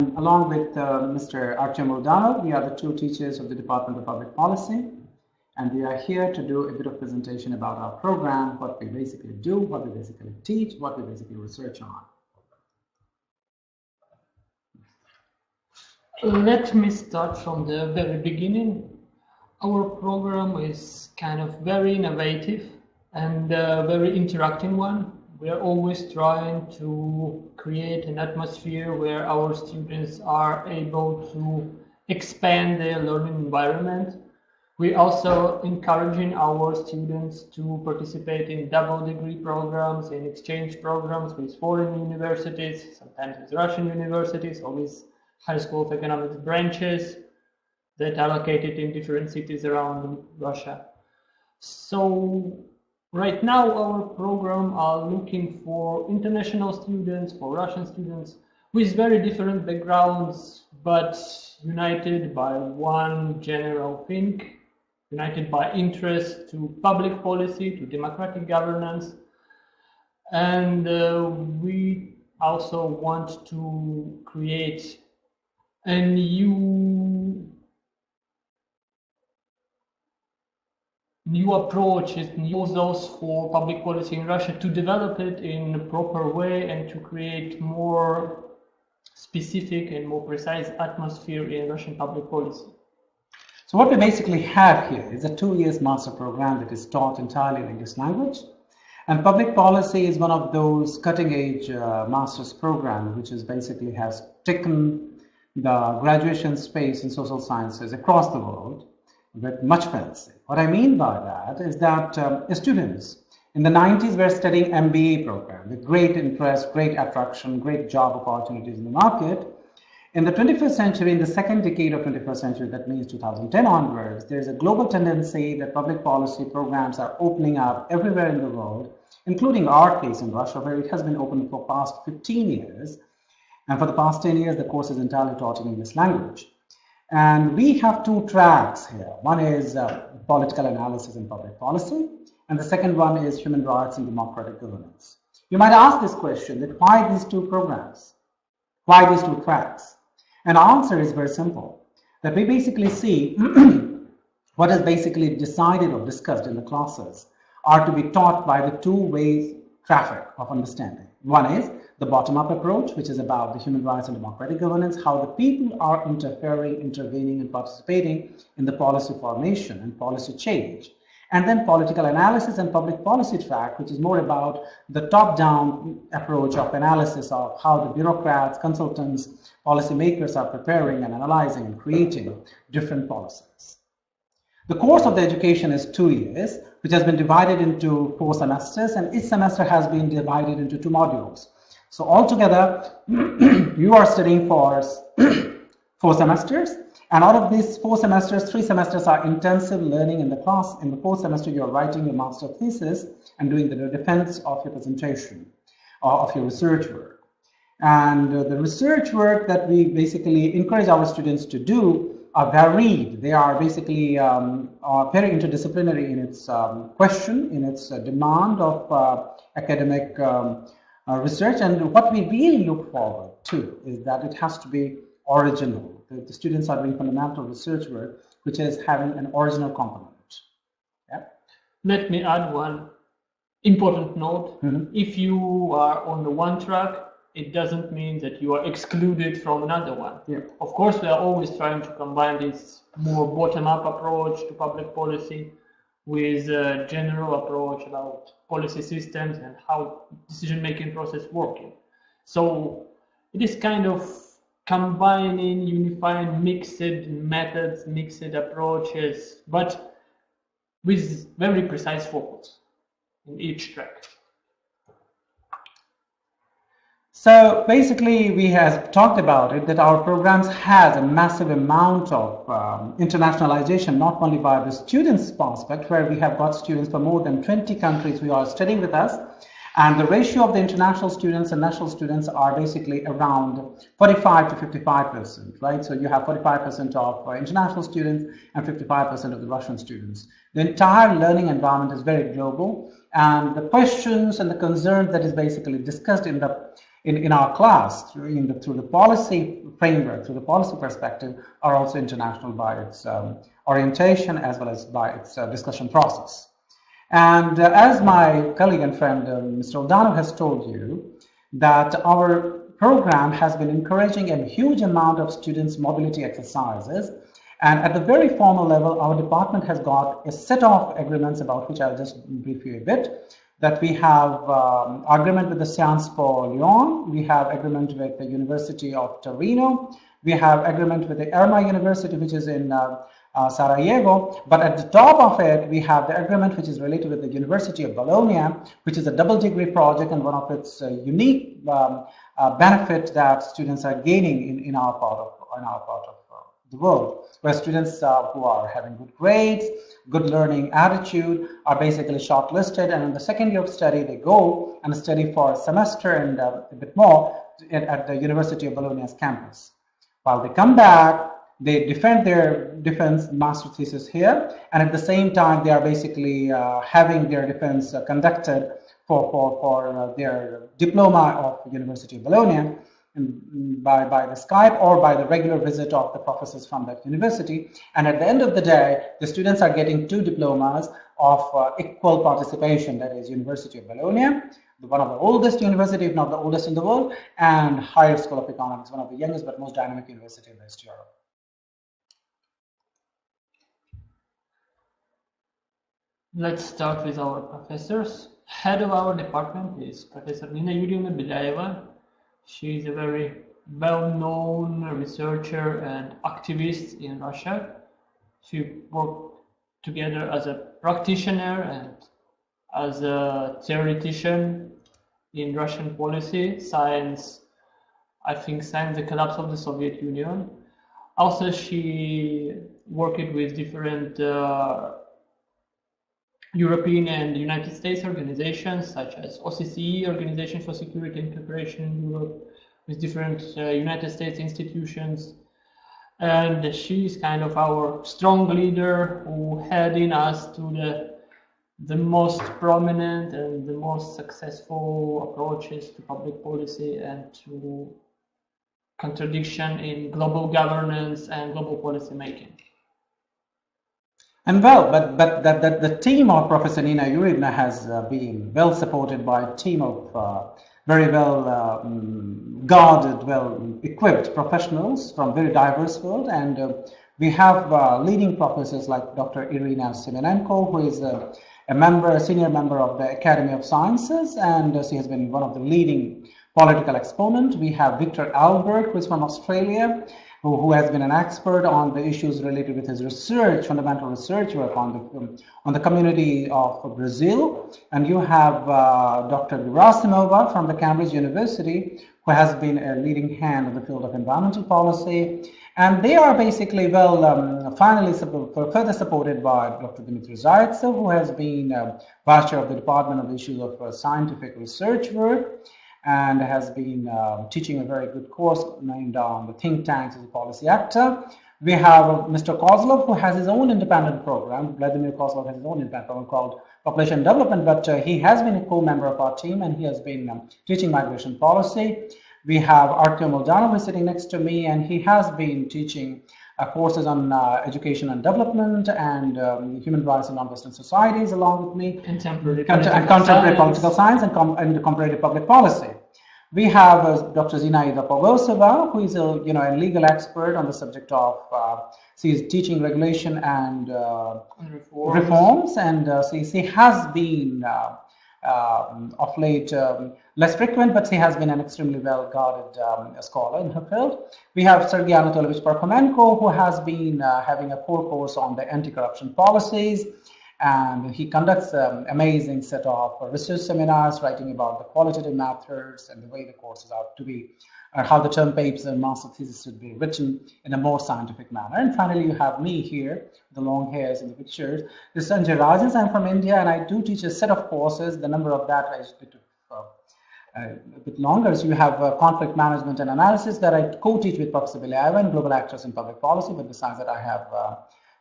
Along with Mr. Artyom Urdanov, we are the two teachers of the Department of Public Policy, and we are here to do a bit of presentation about our program, what we basically do, what we basically teach, what we basically research on. Let me start from the very beginning. Our program is kind of very innovative and a very interacting one. We are always trying to create an atmosphere where our students are able to expand their learning environment. We also encouraging our students to participate in double degree programs, in exchange programs with foreign universities, sometimes with Russian universities or with High School of Economics branches that are located in different cities around Russia. So right now our program are looking for international students, for Russian students with very different backgrounds, but united by one general thing, united by interest to public policy, to democratic governance. And we also want to create a new approaches, new proposals for public policy in Russia, to develop it in a proper way and to create more specific and more precise atmosphere in Russian public policy. So what we basically have here is a 2 years master program that is taught entirely in English language. And public policy is one of those cutting-edge master's programs which is basically has taken the graduation space in social sciences across the world with much fancy. What I mean by that is that students in the 90s were studying MBA program with great interest, great attraction, great job opportunities in the market. In the 21st century, in the second decade of 21st century, that means 2010 onwards, there's a global tendency that public policy programs are opening up everywhere in the world, including our case in Russia, where it has been open for past 15 years. And for the past 10 years, the course is entirely taught in English language. And we have two tracks here. One is political analysis and public policy, and the second one is human rights and democratic governance. You might ask this question, that why these two programs? Why these two tracks? And the answer is very simple, that we basically see what is basically decided or discussed in the classes are to be taught by the two-way traffic of understanding. One is the bottom-up approach, which is about the human rights and democratic governance, how the people are interfering, intervening, and participating in the policy formation and policy change. And then political analysis and public policy track, which is more about the top-down approach of analysis of how the bureaucrats, consultants, policymakers are preparing and analyzing and creating different policies. The course of the education is 2 years, which has been divided into 4 semesters, and each semester has been divided into 2 modules. So altogether, you are studying for 4 semesters, and out of these 4 semesters, 3 semesters are intensive learning in the class. In the 4th semester, you are writing your master thesis and doing the defense of your presentation, of your research work. And the research work that we basically encourage our students to do are varied. They are basically very interdisciplinary in its question, in its demand of academic research. And what we really look forward to is that it has to be original. The students are doing fundamental research work, which is having an original component. Yeah? Let me add one important note. If you are on the one track, it doesn't mean that you are excluded from another one. Yeah. Of course, we are always trying to combine this more bottom-up approach to public policy with a general approach about policy systems and how decision-making process working. So it is kind of combining, unifying mixed methods, mixed approaches, but with very precise focus in each track. So basically, we have talked about it, that our programs has a massive amount of internationalization, not only by the students' prospect, where we have got students from more than 20 countries who are studying with us, and the ratio of the international students and national students are basically around 45 to 55%, right? So you have 45% of international students and 55% of the Russian students. The entire learning environment is very global, and the questions and the concerns that is basically discussed in the in our class through the policy framework, through the policy perspective, are also international by its orientation as well as by its discussion process. And as my colleague and friend Mr. O'Donoghue has told you, that our program has been encouraging a huge amount of students' mobility exercises. And at the very formal level, our department has got a set of agreements about which I'll just brief you a bit. That we have agreement with the Sciences Po Lyon, we have agreement with the University of Torino, we have agreement with the ERMA University, which is in Sarajevo, but at the top of it, we have the agreement which is related with the University of Bologna, which is a double degree project, and one of its unique benefit that students are gaining in our part of the world, where students who are having good grades, good learning attitude are basically shortlisted, and in the second year of study they go and study for a semester and a bit more at the University of Bologna's campus. While they come back, they defend their master thesis here, and at the same time they are basically having their defense conducted for their diploma of University of Bologna by the Skype or by the regular visit of the professors from that university. And at the end of the day, the students are getting two diplomas of equal participation, that is University of Bologna, one of the oldest university, if not the oldest in the world, and Higher School of Economics, one of the youngest but most dynamic university in West Europe. Let's start with our professors. Head of our department is Professor Nina Yurievna Belaeva. She is a very well-known researcher and activist in Russia. She worked together as a practitioner and as a theoretician in Russian policy, since the collapse of the Soviet Union. Also, she worked with different European and United States organizations such as OSCE, Organization for Security and Cooperation in Europe, with different United States institutions. And she's kind of our strong leader who heading us to the most prominent and the most successful approaches to public policy and to contradiction in global governance and global policy making. And well, but the team of Professor Nina Yurievna has been well supported by a team of very well guarded, well equipped professionals from very diverse field, and we have leading professors like Dr. Irina Semenenko, who is a senior member of the Academy of Sciences, and she has been one of the leading political exponents. We have Victor Albert, who is from Australia, who has been an expert on the issues related with his research, fundamental research work on the community of Brazil. And you have Dr. Gerasimova from the Cambridge University, who has been a leading hand in the field of environmental policy. And they are basically, further supported by Dr. Dmitry Zaitsev, who has been vice chair of the Department of the Issues of Scientific Research Work, and has been teaching a very good course named on the think tanks as a policy actor. We have Mr. Kozlov, who has his own independent program. Vladimir Kozlov has his own independent program called Population Development, but he has been a co-member of our team, and he has been teaching migration policy. We have Artyom Moldanov, who is sitting next to me, and he has been teaching courses on education and development and human rights in non-Western societies along with me. Contemporary political science and comparative public policy. We have Dr. Zinaida Pogosova, who is a legal expert on the subject of she is teaching regulation and reforms, and she has been of late less frequent, but she has been an extremely well-guarded scholar in her field. We have Sergei Anatolovich Parkhomenko, who has been having a core course on the anti-corruption policies, and he conducts an amazing set of research seminars writing about the qualitative methods and the way the courses are to be, or how the term papers and master thesis should be written in a more scientific manner. And finally, you have me here, the long hairs in the pictures. This is Sanjay Rajas. I'm from India, and I do teach a set of courses. The number of that I split a bit longer. So you have conflict management and analysis that I co-teach with Professor Belaeva and global actors in public policy. But besides that, I have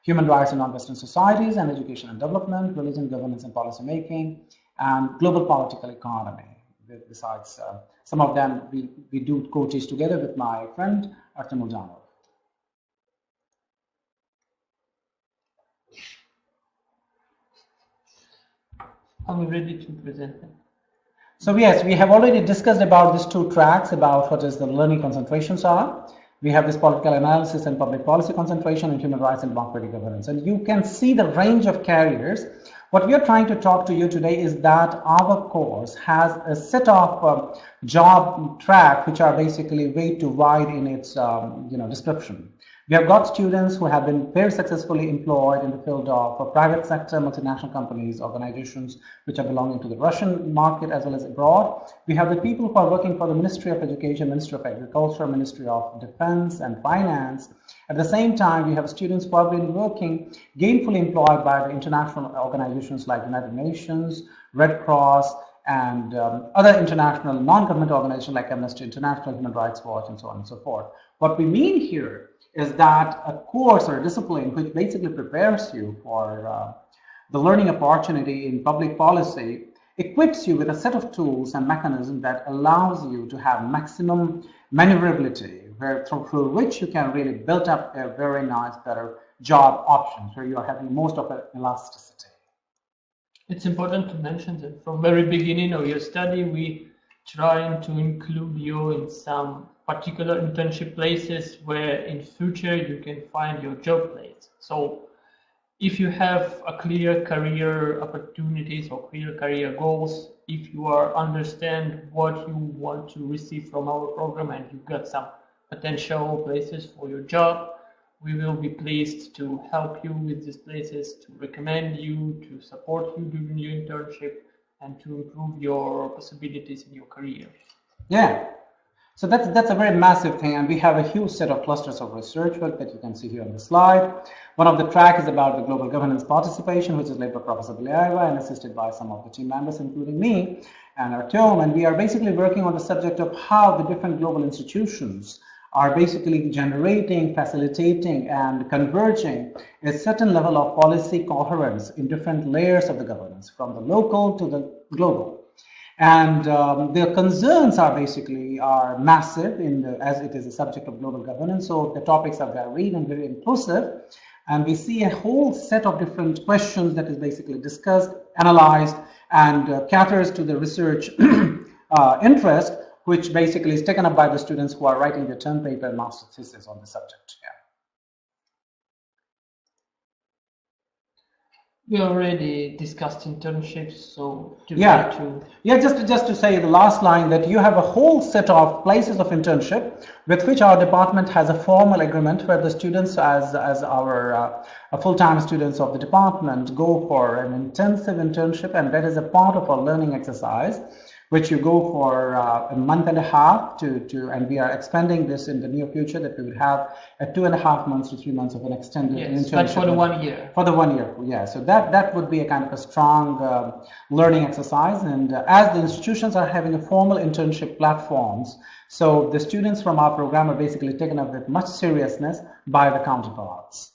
human rights in non-Western societies and education and development, religion, governance and policy making, and global political economy. besides some of them, we do co-teach together with my friend Artem Uljanov. Are we ready to present them? So yes, we have already discussed about these two tracks, about what is the learning concentrations are. We have this political analysis and public policy concentration and human rights and democratic governance. And you can see the range of careers. What we are trying to talk to you today is that our course has a set of job track which are basically way too wide in its description. We have got students who have been very successfully employed in the field of private sector, multinational companies, organizations which are belonging to the Russian market as well as abroad. We have the people who are working for the Ministry of Education, Ministry of Agriculture, Ministry of Defense and Finance. At the same time, we have students who have been working gainfully employed by the international organizations like United Nations, Red Cross, and other international non-government organizations like Amnesty International, Human Rights Watch, and so on and so forth. What we mean here is that a course or a discipline which basically prepares you for the learning opportunity in public policy equips you with a set of tools and mechanisms that allows you to have maximum maneuverability, through which you can really build up a very nice, better job options where you are having most of the elasticity. It's important to mention that from very beginning of your study, we trying to include you in some particular internship places where in future you can find your job place. So if you have a clear career opportunities or clear career goals, if you understand what you want to receive from our program and you got some potential places for your job, we will be pleased to help you with these places, to recommend you, to support you during your internship, and to improve your possibilities in your career. Yeah. So that's a very massive thing, and we have a huge set of clusters of research work that you can see here on the slide. One of the track is about the global governance participation, which is led by Professor Beliaeva and assisted by some of the team members, including me and Artem. And we are basically working on the subject of how the different global institutions are basically generating, facilitating, and converging a certain level of policy coherence in different layers of the governance, from the local to the global. And their concerns are massive as it is a subject of global governance. So the topics are varied and very inclusive. And we see a whole set of different questions that is basically discussed, analyzed, and caters to the research interest, which basically is taken up by the students who are writing their term paper and master thesis on the subject. Yeah. We already discussed internships, so just to say the last line, that you have a whole set of places of internship with which our department has a formal agreement where the students, as our full-time students of the department, go for an intensive internship, and that is a part of our learning exercise, which you go for a month and a half and we are expanding this in the near future, that we would have a 2.5 months to 3 months of an extended internship. But for the 1 year. For the 1 year, yeah. So that would be a kind of a strong learning exercise. And as the institutions are having a formal internship platforms, so the students from our program are basically taken up with much seriousness by the counterparts.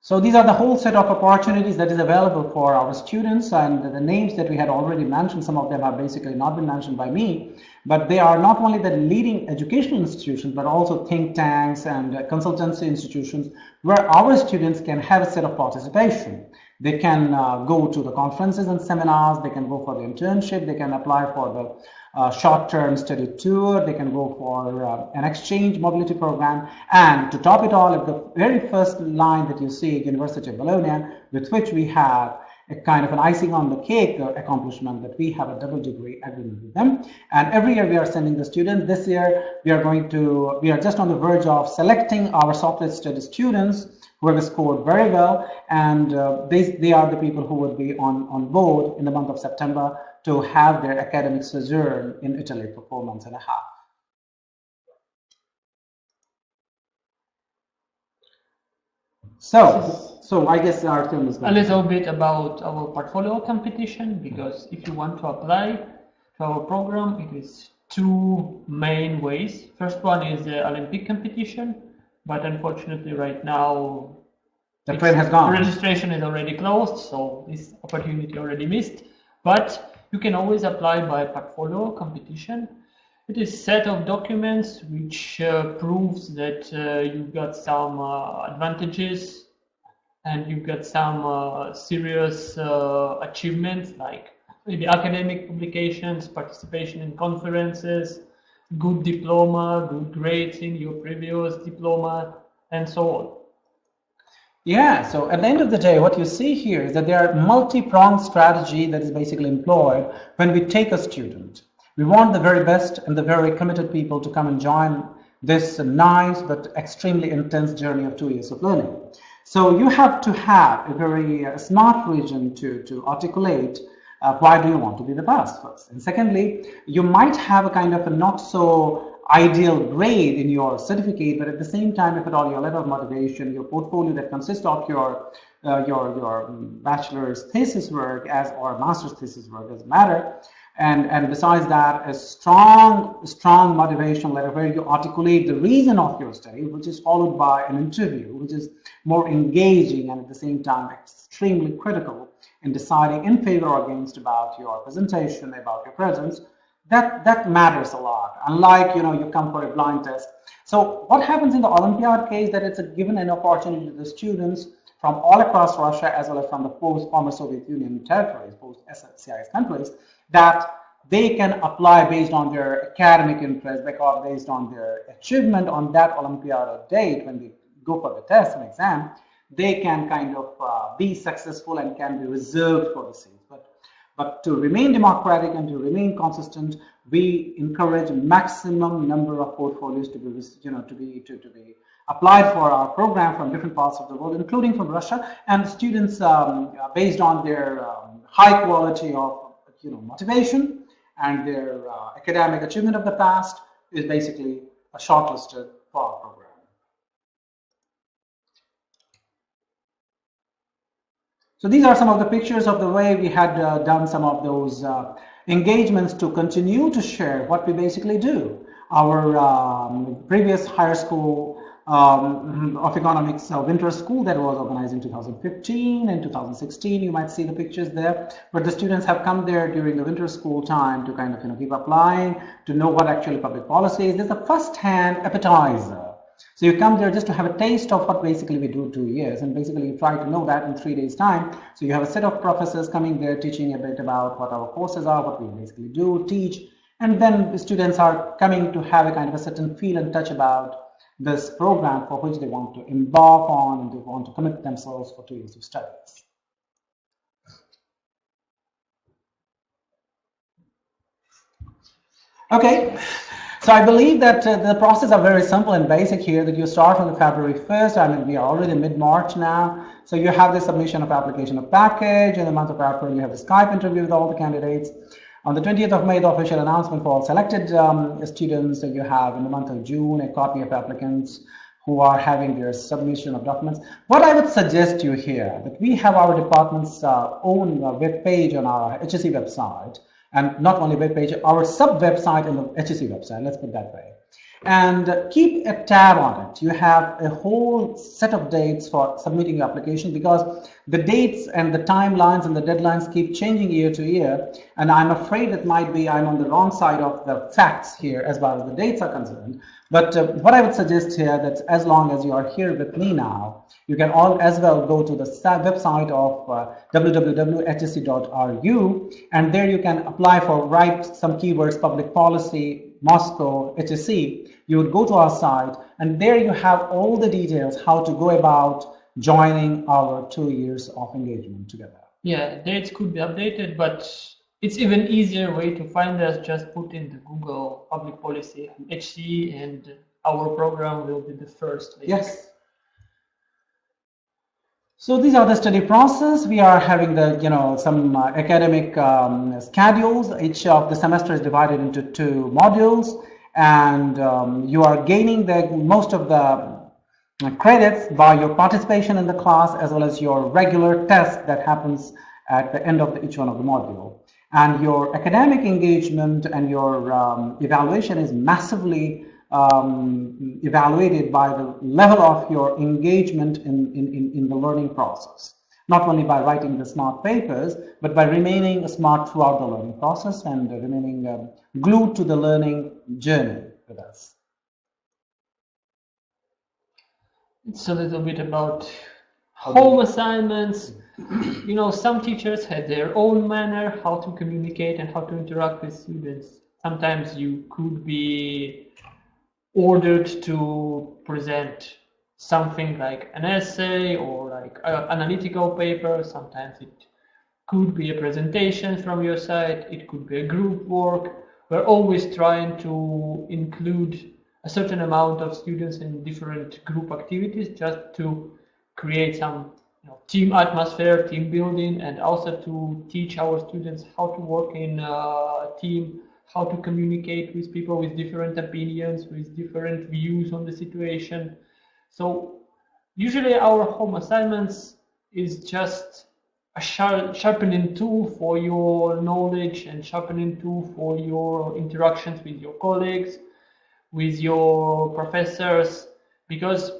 So these are the whole set of opportunities that is available for our students, and the names that we had already mentioned, some of them have basically not been mentioned by me, but they are not only the leading educational institutions, but also think tanks and consultancy institutions where our students can have a set of participation. They can go to the conferences and seminars, they can go for the internship, they can apply for the short-term study tour, they can go for an exchange mobility program, and to top it all, at the very first line that you see, University of Bologna, with which we have a kind of an icing on the cake accomplishment, that we have a double degree agreement with them. And every year we are sending the students. This year we are just on the verge of selecting our software study students who have scored very well, and they are the people who would be on board in the month of September to have their academic sojourn in Italy for 4.5 months. So I guess our term is a little bit about our portfolio competition, because if you want to apply to our program, it is 2 main ways. First one is the Olympic competition, but unfortunately right now the train has gone. Registration is already closed, so this opportunity already missed. but you can always apply by portfolio competition. It is a set of documents which proves that you got some advantages and you got some serious achievements, like maybe academic publications, participation in conferences, good diploma, good grades in your previous diploma, and so on. Yeah, so at the end of the day, what you see here is that there are multi-pronged strategy that is basically employed when we take a student. We want the very best and the very committed people to come and join this nice but extremely intense journey of 2 years of learning. So you have to have a very smart vision to articulate why do you want to be the best first. And secondly, you might have a kind of a not so ideal grade in your certificate, but at the same time, if at all your letter of motivation, your portfolio that consists of your bachelor's thesis work or master's thesis work, doesn't matter. And besides that, a strong motivation letter where you articulate the reason of your study, which is followed by an interview, which is more engaging and at the same time extremely critical in deciding in favor or against about your presentation, about your presence. That matters a lot. Unlike, you come for a blind test. So what happens in the Olympiad case, that it's given an opportunity to the students from all across Russia as well as from the former Soviet Union territories, post-CIS countries, that they can apply based on their academic interest, based on their achievement on that Olympiad date when they go for the test and exam, they can kind of be successful and can be reserved for the seats. But to remain democratic and to remain consistent, we encourage maximum number of portfolios to be applied for our program from different parts of the world, including from Russia, and students based on their high quality of motivation and their academic achievement of the past is basically shortlisted for our program. So these are some of the pictures of the way we had done some of those engagements to continue to share what we basically do. Our previous higher school of economics winter school that was organized in 2015 and 2016, you might see the pictures there, but the students have come there during the winter school time to kind of keep applying, to know what actually public policy is. There's a first-hand appetizer. So you come there just to have a taste of what basically we do 2 years, and basically you try to know that in 3 days time. So you have a set of professors coming there teaching a bit about what our courses are, what we basically do, teach, and then the students are coming to have a kind of a certain feel and touch about this program for which they want to embark on and they want to commit themselves for 2 years of studies. Okay. So I believe that the process are very simple and basic here, that you start on February 1st. I mean, we are already mid-March now. So you have the submission of application of package. In the month of April, you have the Skype interview with all the candidates. On the 20th of May, the official announcement for all selected students. So you have in the month of June, a copy of applicants who are having their submission of documents. What I would suggest you here, that we have our department's own web page on our HSE website. And not only web page, our sub-website in the HSE website, let's put it that way. And keep a tab on it. You have a whole set of dates for submitting your application, because the dates and the timelines and the deadlines keep changing year to year. And I'm afraid it might be I'm on the wrong side of the facts here as far as the dates are concerned. But what I would suggest here, that as long as you are here with me now, you can all as well go to the website of www.hsc.ru, and there you can apply for, write some keywords, public policy, Moscow, HSC. You would go to our site, and there you have all the details how to go about joining our 2 years of engagement together. Yeah, dates could be updated, but it's even easier way to find us. Just put in the Google public policy HC, and our program will be the first link. Yes. So these are the study process. We are having the, some academic schedules. Each of the semester is divided into 2 modules, and you are gaining the most of the credits by your participation in the class, as well as your regular test that happens at the end of each one of the module. And your academic engagement and your evaluation is massively evaluated by the level of your engagement in the learning process. not only by writing the smart papers, but by remaining smart throughout the learning process and remaining glued to the learning journey with us. It's a little bit about home assignments. You know, some teachers had their own manner how to communicate and how to interact with students. Sometimes you could be ordered to present something like an essay or like an analytical paper. Sometimes it could be a presentation from your side. It could be a group work. We're always trying to include a certain amount of students in different group activities just to create some team atmosphere, team building, and also to teach our students how to work in a team, how to communicate with people with different opinions, with different views on the situation. So usually our home assignments is just a sharpening tool for your knowledge and sharpening tool for your interactions with your colleagues, with your professors, because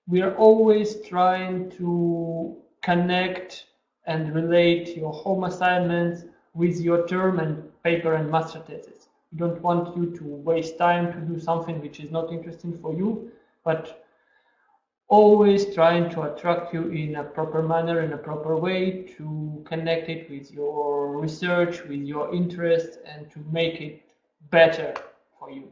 we are always trying to connect and relate your home assignments with your term and paper and master thesis. We don't want you to waste time to do something which is not interesting for you, but always trying to attract you in a proper manner, in a proper way, to connect it with your research, with your interests, and to make it better for you.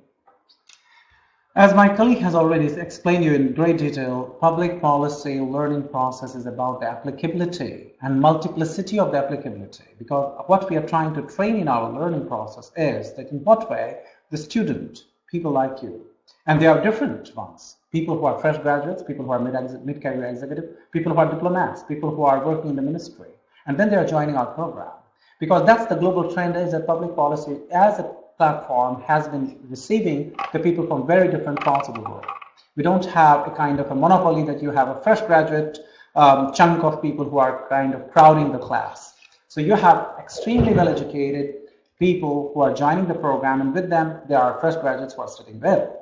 As my colleague has already explained you in great detail, public policy learning process is about the applicability and multiplicity of the applicability, because what we are trying to train in our learning process is that in what way the student, people like you, and they are different ones, people who are fresh graduates, people who are mid-career executive, people who are diplomats, people who are working in the ministry, and then they are joining our program. Because that's the global trend, is that public policy as a platform has been receiving the people from very different parts of the world. We don't have a kind of a monopoly that you have a fresh graduate chunk of people who are kind of crowding the class. So you have extremely well-educated people who are joining the program, and with them there are fresh graduates who are studying well.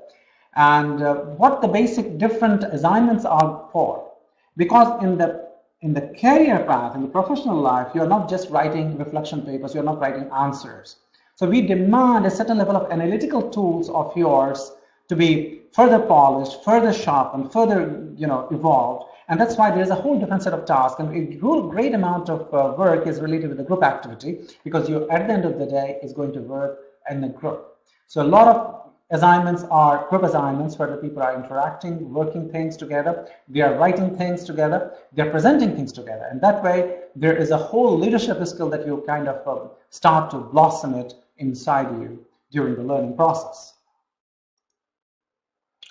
And what the basic different assignments are for, because in the career path, in the professional life, you're not just writing reflection papers, you're not writing answers. So we demand a certain level of analytical tools of yours to be further polished, further sharpened, further evolved, and that's why there's a whole different set of tasks. And a great amount of work is related with the group activity, because you at the end of the day is going to work in a group. So a lot of assignments are group assignments where the people are interacting, working things together, they are writing things together, they're presenting things together, and that way there is a whole leadership skill that you kind of start to blossom it inside you during the learning process.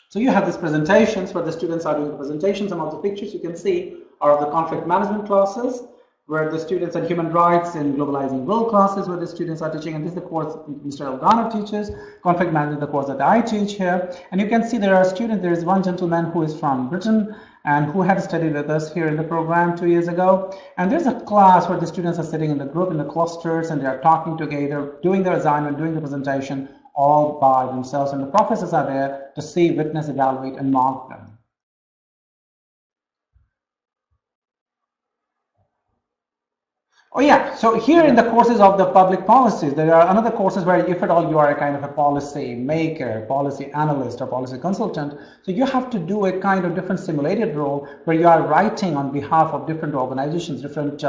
So you have these presentations where the students are doing the presentations. Some of the pictures you can see are of the conflict management classes, where the students, and human rights and globalizing world classes, where the students are teaching. And this is the course Mr. Elgana teaches, conflict management, the course that I teach here. And you can see there are students, there is one gentleman who is from Britain and who had studied with us here in the program 2 years ago. And there's a class where the students are sitting in the group, in the clusters, and they are talking together, doing their assignment, doing the presentation, all by themselves. And the professors are there to see, witness, evaluate, and mark them. Oh yeah, so here in the courses of the public policies, there are another courses where if at all you are a kind of a policy maker, policy analyst, or policy consultant, so you have to do a kind of different simulated role where you are writing on behalf of different organizations, different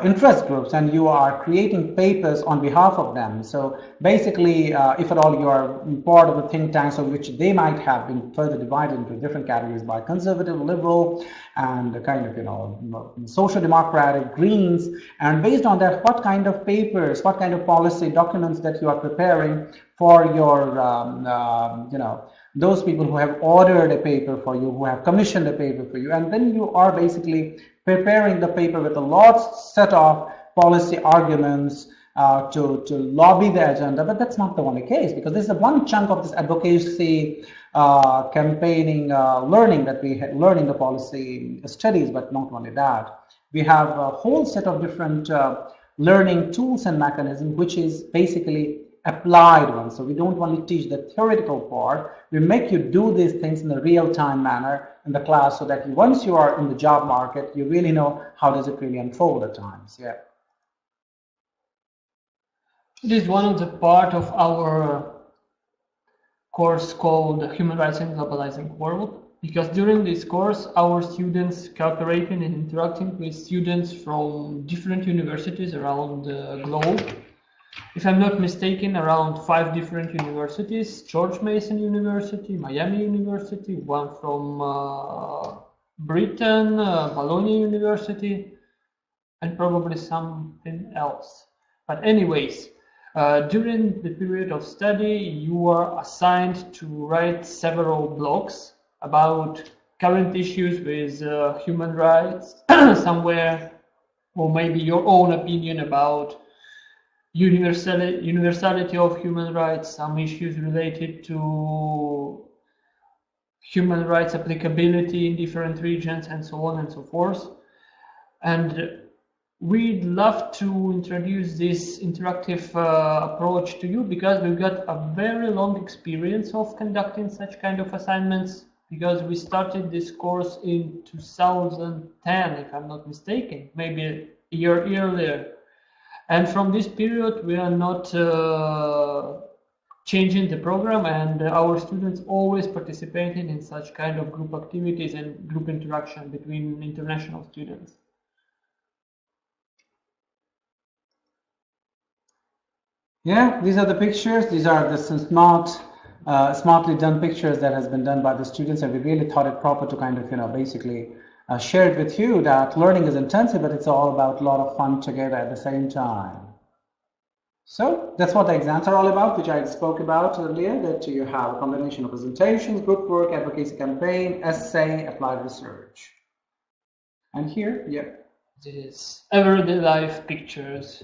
interest groups, and you are creating papers on behalf of them. So basically, if at all you are part of the think tanks, of which they might have been further divided into different categories by conservative, liberal, and kind of social democratic, greens, and based on that, what kind of papers, what kind of policy documents that you are preparing for your those people who have ordered a paper for you, who have commissioned a paper for you, and then you are basically preparing the paper with a lot set of policy arguments to lobby the agenda. But that's not the only case, because this is one chunk of this advocacy campaigning learning that we had, learning the policy studies. But not only that, we have a whole set of different learning tools and mechanisms, which is basically applied one. So we don't only teach the theoretical part, we make you do these things in a real-time manner in the class so that once you are in the job market, you really know how does it really unfold at times. Yeah. It is one of the part of our course called Human Rights in Globalizing World, because during this course our students cooperating and interacting with students from different universities around the globe. If I'm not mistaken, around 5 different universities: George Mason University, Miami University, one from Britain, Bologna University, and probably something else. But anyways, during the period of study, you are assigned to write several blogs about current issues with human rights somewhere, or maybe your own opinion about universality of human rights, some issues related to human rights applicability in different regions, and so on and so forth. And we'd love to introduce this interactive approach to you, because we've got a very long experience of conducting such kind of assignments, because we started this course in 2010, if I'm not mistaken, maybe a year earlier. And from this period, we are not changing the program, and our students always participating in such kind of group activities and group interaction between international students. Yeah, these are the pictures. These are the smartly done pictures that has been done by the students, and we really thought it proper to kind of, basically share it with you that learning is intensive, but it's all about a lot of fun together at the same time. So that's what the exams are all about, which I spoke about earlier, that you have a combination of presentations, group work, advocacy campaign, essay, applied research. And here, yeah. This is everyday life pictures.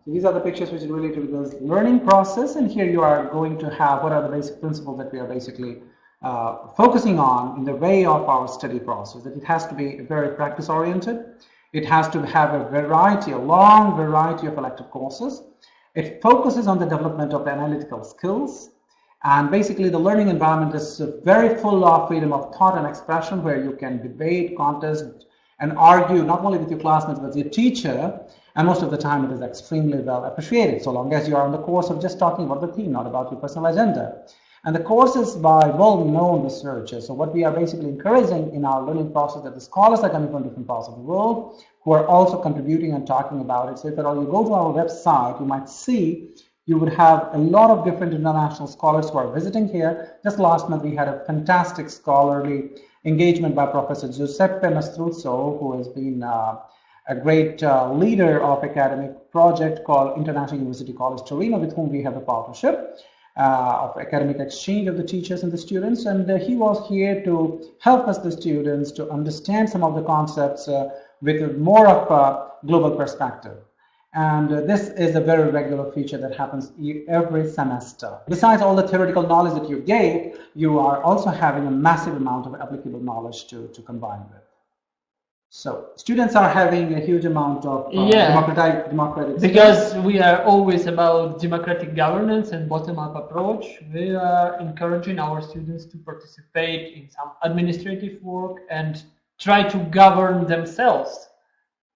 So these are the pictures which are related to the learning process, and here you are going to have what are the basic principles that we are basically focusing on in the way of our study process. That it has to be very practice oriented. It has to have a long variety of elective courses. It focuses on the development of analytical skills, and basically the learning environment is very full of freedom of thought and expression, where you can debate, contest, and argue not only with your classmates but with your teacher, and most of the time it is extremely well appreciated, so long as you are on the course of just talking about the theme, not about your personal agenda. And the course is by well-known researchers. So what we are basically encouraging in our learning process, that the scholars are coming from different parts of the world who are also contributing and talking about it. So if at all you go to our website, you might see you would have a lot of different international scholars who are visiting here. Just last month we had a fantastic scholarly engagement by Professor Giuseppe Mastruzzo, who has been a great leader of academic project called International University College Torino, with whom we have a partnership of academic exchange of the teachers and the students. And he was here to help us, the students, to understand some of the concepts with more of a global perspective. And this is a very regular feature that happens every semester. Besides all the theoretical knowledge that you gave, you are also having a massive amount of applicable knowledge to combine with. So students are having a huge amount of democratic because we are always about democratic governance and bottom-up approach. We are encouraging our students to participate in some administrative work and try to govern themselves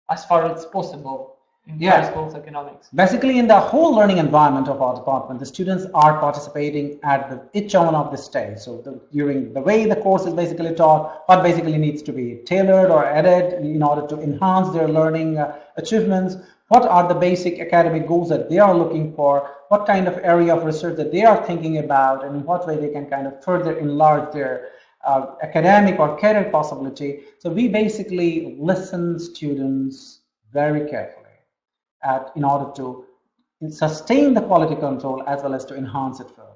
as far as possible in high schools economics. Basically, in the whole learning environment of our department, the students are participating at each one of the stage. So during the way the course is basically taught, what basically needs to be tailored or added in order to enhance their learning achievements, what are the basic academic goals that they are looking for, what kind of area of research that they are thinking about, and in what way they can kind of further enlarge their academic or career possibility. So we basically listen students very carefully in order to sustain the quality control as well as to enhance it further.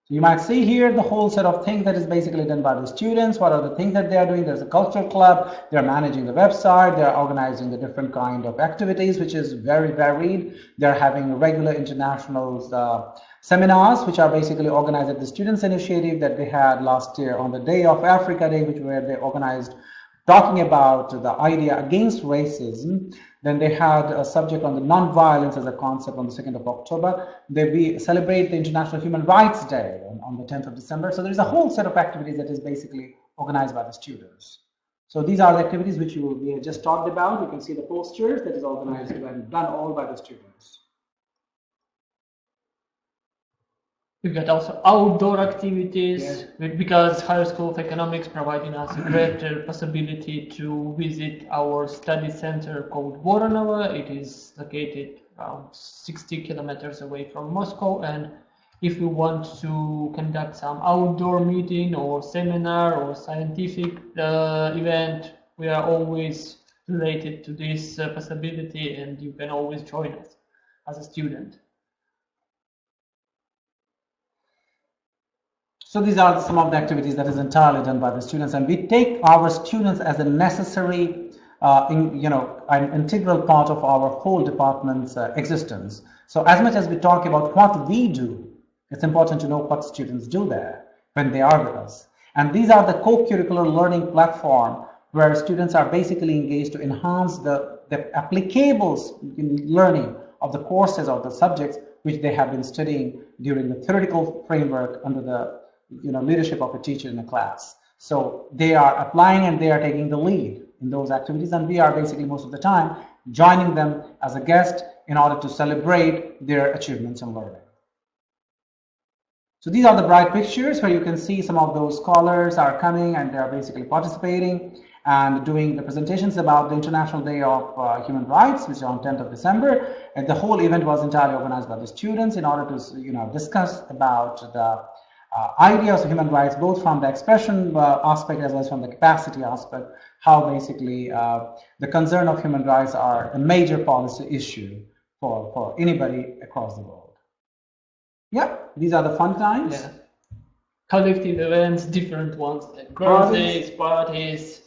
So you might see here the whole set of things that is basically done by the students. What are the things that they are doing? There's a cultural club, they're managing the website, they're organizing the different kind of activities, which is very varied. They're having regular international seminars, which are basically organized at the Students Initiative that they had last year on the Day of Africa Day, where they organized talking about the idea against racism. Then they had a subject on the non-violence as a concept on the 2nd of October. We celebrate the International Human Rights Day on the 10th of December. So there is a whole set of activities that is basically organized by the students. So these are the activities which we have just talked about. You can see the posters that is organized and done all by the students. We've got also outdoor activities, because Higher School of Economics providing us a greater possibility to visit our study center called Voronova. It is located around 60 kilometers away from Moscow, and if we want to conduct some outdoor meeting or seminar or scientific event, we are always related to this possibility, and you can always join us as a student. So these are some of the activities that is entirely done by the students, and we take our students as a necessary, an integral part of our whole department's existence. So as much as we talk about what we do, it's important to know what students do there when they are with us. And these are the co-curricular learning platform where students are basically engaged to enhance the applicable learning of the courses or the subjects which they have been studying during the theoretical framework under the leadership of a teacher in a class. So they are applying and they are taking the lead in those activities, and we are basically most of the time joining them as a guest in order to celebrate their achievements in learning. So these are the bright pictures where you can see some of those scholars are coming and they are basically participating and doing the presentations about the International Day of Human Rights, which is on 10th of December. And the whole event was entirely organized by the students in order to discuss about the ideas of human rights, both from the expression aspect as well as from the capacity aspect, how basically the concern of human rights are a major policy issue for anybody across the world. Yeah, these are the fun times. Yeah. Collective events, different ones, like birthdays, parties.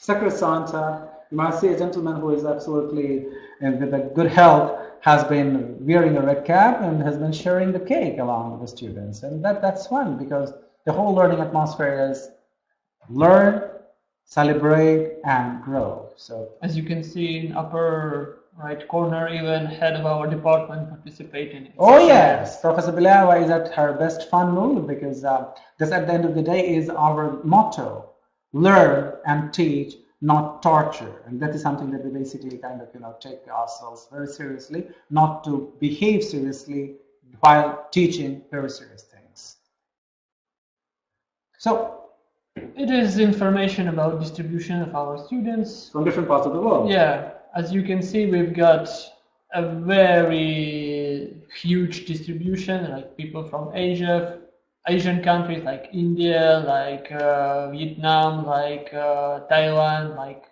Sacrosanta. You might see a gentleman who is absolutely with a good health has been wearing a red cap and has been sharing the cake along with the students. And that's fun because the whole learning atmosphere is learn, celebrate, and grow. So as you can see in upper right corner, even head of our department participating in. Oh yes, Professor Bilaeva is at her best fun mood because this at the end of the day is our motto: learn and teach, not torture. And that is something that we basically kind of take ourselves very seriously, not to behave seriously while teaching very serious things. So it is information about distribution of our students from different parts of the world. Yeah, as you can see, we've got a very huge distribution, like people from Asia, Asian countries like India, like Vietnam, like Thailand, like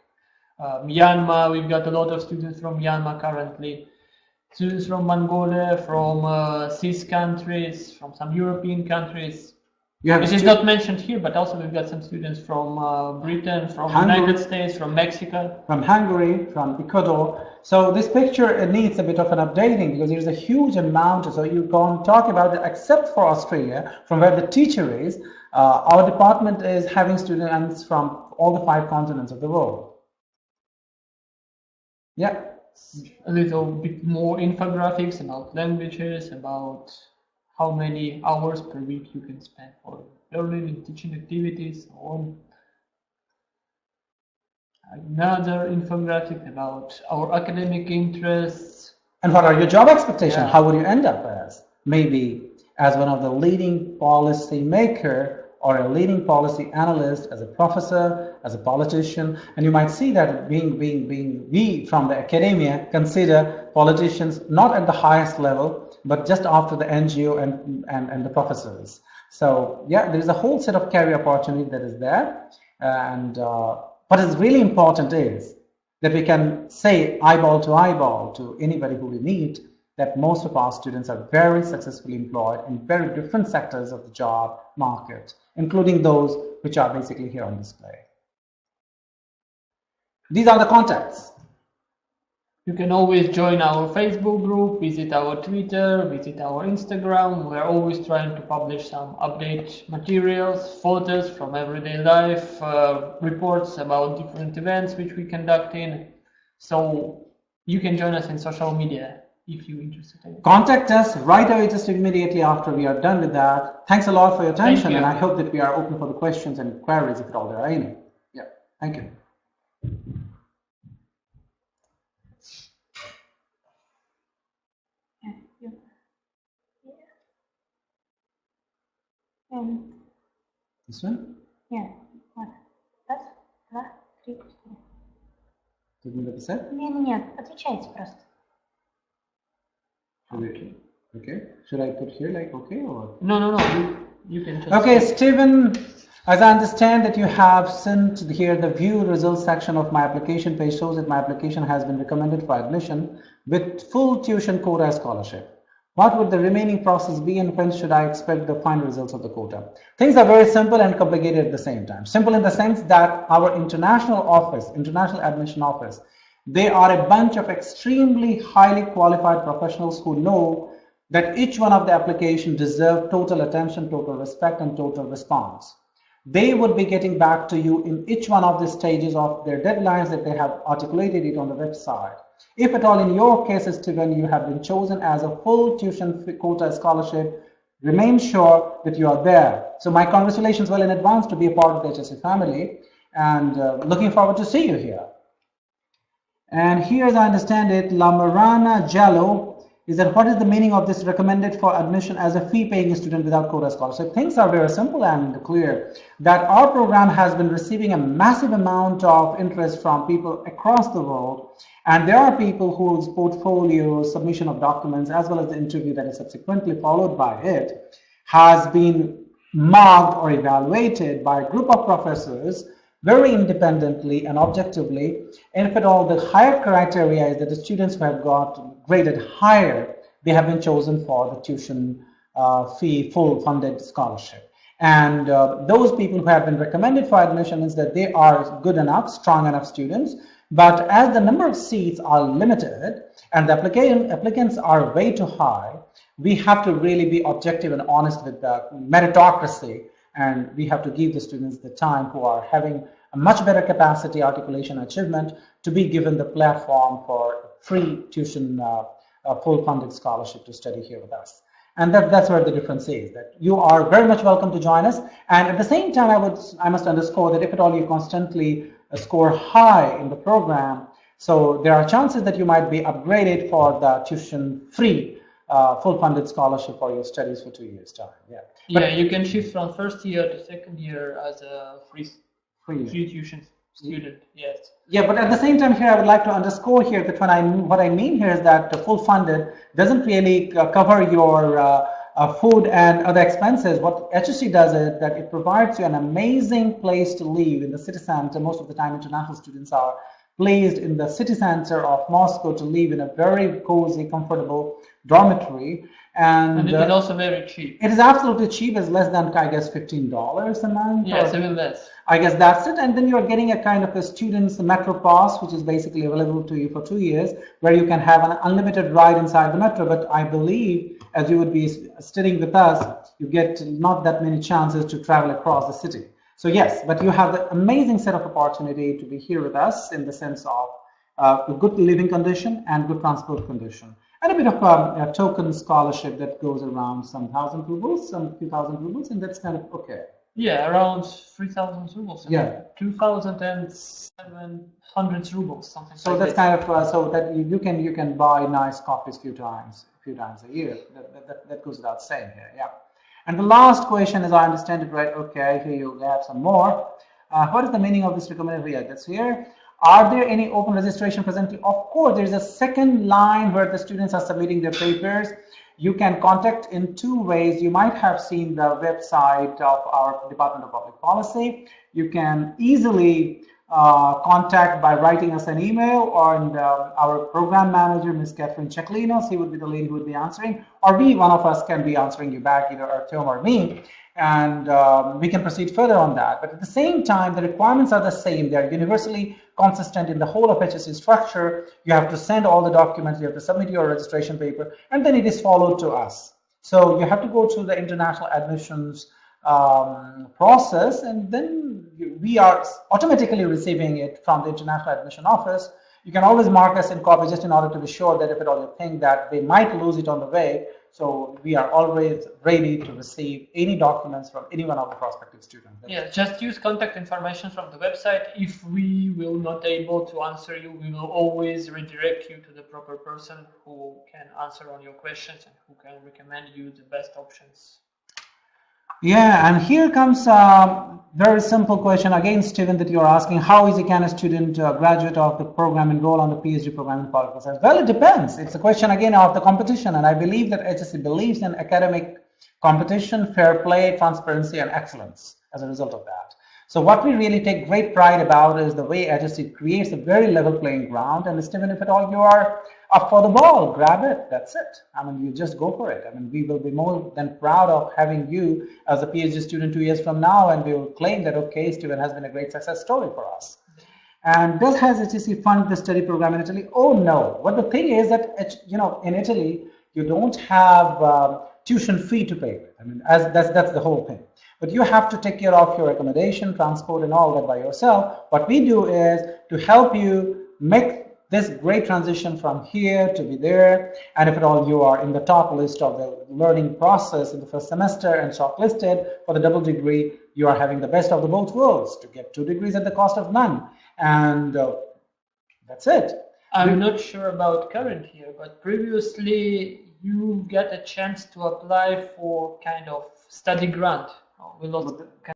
Myanmar. We've got a lot of students from Myanmar currently. Students from Mongolia, from CIS countries, from some European countries. This is not mentioned here, but also we've got some students from Britain, from the United States, from Mexico. From Hungary, from Ecuador. So this picture needs a bit of an updating because there's a huge amount. So you can't talk about it except for Australia, from where the teacher is. Our department is having students from all the 5 continents of the world. Yeah. A little bit more infographics about languages, about how many hours per week you can spend for learning and teaching activities, so on. Another infographic about our academic interests. And what are your job expectations? Yeah. How would you end up as? Maybe as one of the leading policy maker or a leading policy analyst, as a professor, as a politician. And you might see that we from the academia consider politicians not at the highest level, but just after the NGO and the professors. So yeah, there is a whole set of career opportunity that is there. And what is really important is that we can say eyeball to anybody who we meet that most of our students are very successfully employed in very different sectors of the job market, including those which are basically here on display. These are the contacts. You can always join our Facebook group, visit our Twitter, visit our Instagram. We're always trying to publish some update materials, photos from everyday life, reports about different events which we conduct in. So you can join us in social media if you're interested in it. Contact us right away, just immediately after we are done with that. Thanks a lot for your attention, Thank you. and I hope that we are open for the questions and queries if at all there are any. Yeah, thank you. This one? Нет, вот. Раз, два, три, четыре. Did you написать? Нет, отвечайте просто. Okay. Should I put here like okay or? No. You can just. Okay, Stephen, as I understand that you have sent here the view results section of my application page shows that my application has been recommended for admission with full tuition quota scholarship. What would the remaining process be, and when should I expect the final results of the quota? Things are very simple and complicated at the same time. Simple in the sense that our international admission office, they are a bunch of extremely highly qualified professionals who know that each one of the applications deserve total attention, total respect, and total response. They would be getting back to you in each one of the stages of their deadlines that they have articulated it on the website. If at all in your case, Stephen, you have been chosen as a full tuition quota scholarship, remain sure that you are there. So my congratulations well in advance to be a part of the HSC family, and looking forward to see you here. And here, as I understand it, Lamarana Jallo is that what is the meaning of this recommended for admission as a fee-paying student without quota scholarship? Things are very simple and clear that our program has been receiving a massive amount of interest from people across the world, and there are people whose portfolio, submission of documents, as well as the interview that is subsequently followed by it, has been marked or evaluated by a group of professors very independently and objectively. And if at all the higher criteria is that the students who have got graded higher, they have been chosen for the tuition fee full funded scholarship. And those people who have been recommended for admission is that they are good enough, strong enough students. But as the number of seats are limited and the applicants are way too high, we have to really be objective and honest with the meritocracy, and we have to give the students the time who are having a much better capacity, articulation, achievement to be given the platform for free tuition, full funded scholarship to study here with us. And that's where the difference is, that you are very much welcome to join us. And at the same time, I must underscore that if at all you constantly score high in the program, so there are chances that you might be upgraded for the tuition free full funded scholarship for your studies for 2 years time. Yeah, you can shift from first year to second year as a free tuition student. Yes. Yeah, but at the same time here, I would like to underscore here that what I mean here is that the full funded doesn't really cover your food and other expenses. What HSC does is that it provides you an amazing place to live in the city center. Most of the time, international students are placed in the city center of Moscow to live in a very cozy, comfortable dormitory. And it is also very cheap. It is absolutely cheap. It's less than, I guess, $15 a month. Yes, even less. I guess that's it. And then you're getting a kind of a student's metro pass, which is basically available to you for 2 years, where you can have an unlimited ride inside the metro. But I believe, as you would be studying with us, you get not that many chances to travel across the city. So yes, but you have the amazing set of opportunity to be here with us in the sense of a good living condition and good transport condition. And a bit of a token scholarship that goes around some 1,000 rubles, some few thousand rubles, and that's kind of okay. Yeah, around 3,000 rubles. Yeah. 2,700 rubles, something so like that. So that's kind of so that you can buy nice coffees a few times a year. That goes without saying here. Yeah. And the last question, as I understand it, right? Okay, here you have some more. What is the meaning of this recommended? Yeah, that's here. Are there any open registration presently? Of course, there's a second line where the students are submitting their papers. You can contact in 2 ways. You might have seen the website of our Department of Public Policy. You can easily contact by writing us an email, or our program manager, Ms. Catherine Cheklinos, he would be the lady who would be answering, or one of us can be answering you back, either Artyom or me. and we can proceed further on that. But at the same time, the requirements are the same. They are universally consistent in the whole of HSC structure. You have to send all the documents, you have to submit your registration paper, and then it is followed to us. So you have to go through the international admissions process, and then we are automatically receiving it from the International Admission Office. You can always mark us in copy just in order to be sure that if at all you think that they might lose it on the way, so we are always ready to receive any documents from any one of the prospective students. Yeah, just use contact information from the website. If we will not able to answer you, we will always redirect you to the proper person who can answer on your questions and who can recommend you the best options. Yeah, and here comes a very simple question again, Steven, that you're asking: how easy can a student, graduate of the program, enroll on the PhD program in political science? Well, it depends. It's a question again of the competition, and I believe that HSC believes in academic competition, fair play, transparency, and excellence as a result of that. So what we really take great pride about is the way HSC creates a very level playing ground. And Steven, if at all you are up for the ball, grab it. That's it. I mean, you just go for it. I mean, we will be more than proud of having you as a PhD student 2 years from now, and we will claim that, okay, Steven has been a great success story for us. And does HSC fund the study program in Italy? Oh, no. But the thing is that, you know, in Italy, you don't have tuition fee to pay with. I mean, that's the whole thing. But you have to take care of your accommodation, transport, and all that by yourself. What we do is to help you make this great transition from here to be there. And if at all you are in the top list of the learning process in the first semester and shortlisted for the double degree, you are having the best of the both worlds to get 2 degrees at the cost of none. And that's it. I'm not sure about current year, but previously you get a chance to apply for kind of study grant. We lost